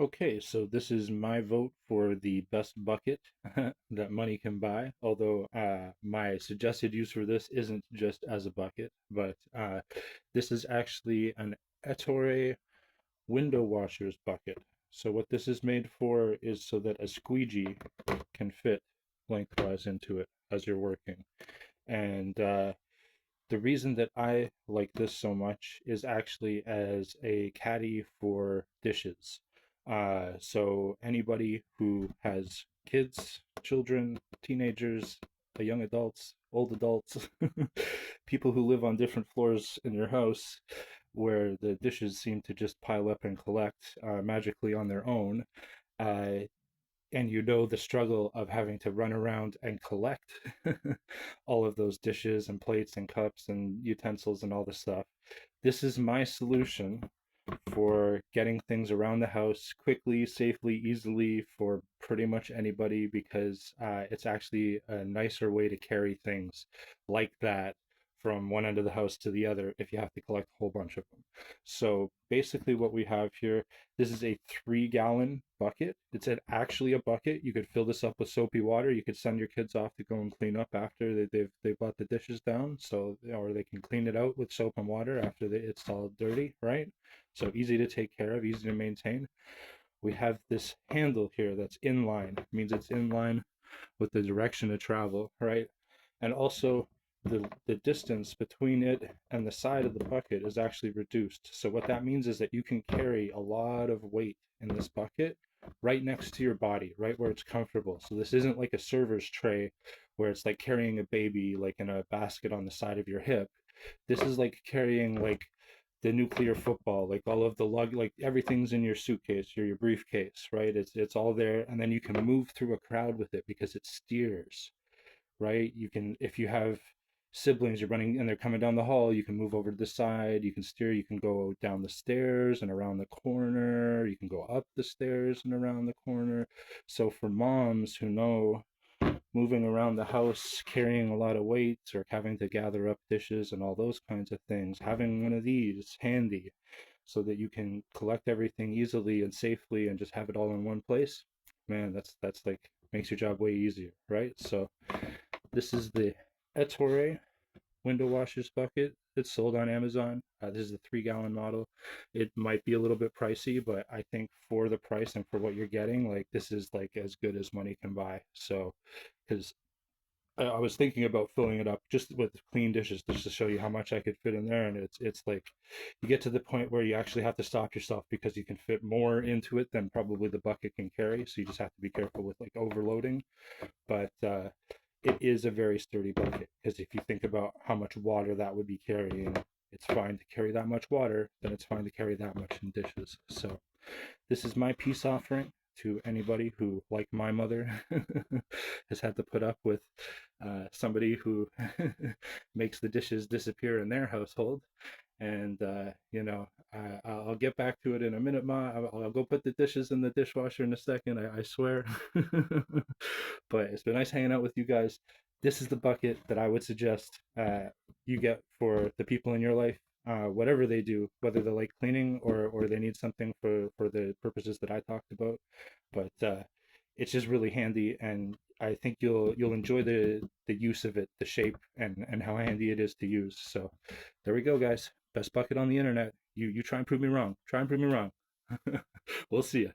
Okay, so this is my vote for the best bucket that money can buy. Although my suggested use for this isn't just as a bucket, but this is actually an Ettore window washer's bucket. So what this is made for is so that a squeegee can fit lengthwise into it as you're working. And the reason that I like this so much is actually as a caddy for dishes. So anybody who has kids, children, teenagers, young adults, old adults, people who live on different floors in your house where the dishes seem to just pile up and collect magically on their own, uh, and you know the struggle of having to run around and collect all of those dishes and plates and cups and utensils and all the stuff. This is my solution for getting things around the house quickly, safely, easily for pretty much anybody because it's actually a nicer way to carry things like that from one end of the house to the other if you have to collect a whole bunch of them. So basically what we have here, this is a 3-gallon bucket. It's actually a bucket. You could fill this up with soapy water. You could send your kids off to go and clean up after they've brought the dishes down. So, or they can clean it out with soap and water after it's all dirty, right? So easy to take care of, easy to maintain. We have this handle here that's in line. It means it's in line with the direction of travel, right? And also the distance between it and the side of the bucket is actually reduced. So what that means is that you can carry a lot of weight in this bucket right next to your body, right where it's comfortable. So this isn't like a server's tray where it's like carrying a baby like in a basket on the side of your hip. This is like carrying like the nuclear football, like all of the like everything's in your suitcase or your briefcase, right? It's all there, and then you can move through a crowd with it because it steers, right? You can, if you have siblings, you're running and they're coming down the hall, you can move over to the side, you can steer, you can go down the stairs and around the corner, you can go up the stairs and around the corner. So for moms who know moving around the house, carrying a lot of weights or having to gather up dishes and all those kinds of things, having one of these handy so that you can collect everything easily and safely and just have it all in one place, man, that's like makes your job way easier, right? So this is the Ettore window washers bucket. It's sold on Amazon. This is the 3-gallon model. It might be a little bit pricey, but I think for the price and for what you're getting, like this is like as good as money can buy. So, because I was thinking about filling it up just with clean dishes just to show you how much I could fit in there, and it's like you get to the point where you actually have to stop yourself because you can fit more into it than probably the bucket can carry. So you just have to be careful with like overloading. But it is a very sturdy bucket because if you think about how much water that would be carrying, it's fine to carry that much water, then it's fine to carry that much in dishes. So this is my peace offering to anybody who, like my mother, has had to put up with somebody who makes the dishes disappear in their household. And, I'll get back to it in a minute, Ma. I'll go put the dishes in the dishwasher in a second, I swear. But it's been nice hanging out with you guys. This is the bucket that I would suggest you get for the people in your life, whatever they do, whether they like cleaning or they need something for the purposes that I talked about. But it's just really handy, and I think you'll enjoy the use of it, the shape, and how handy it is to use. So there we go, guys. Best bucket on the internet. You try and prove me wrong. Try and prove me wrong. We'll see you.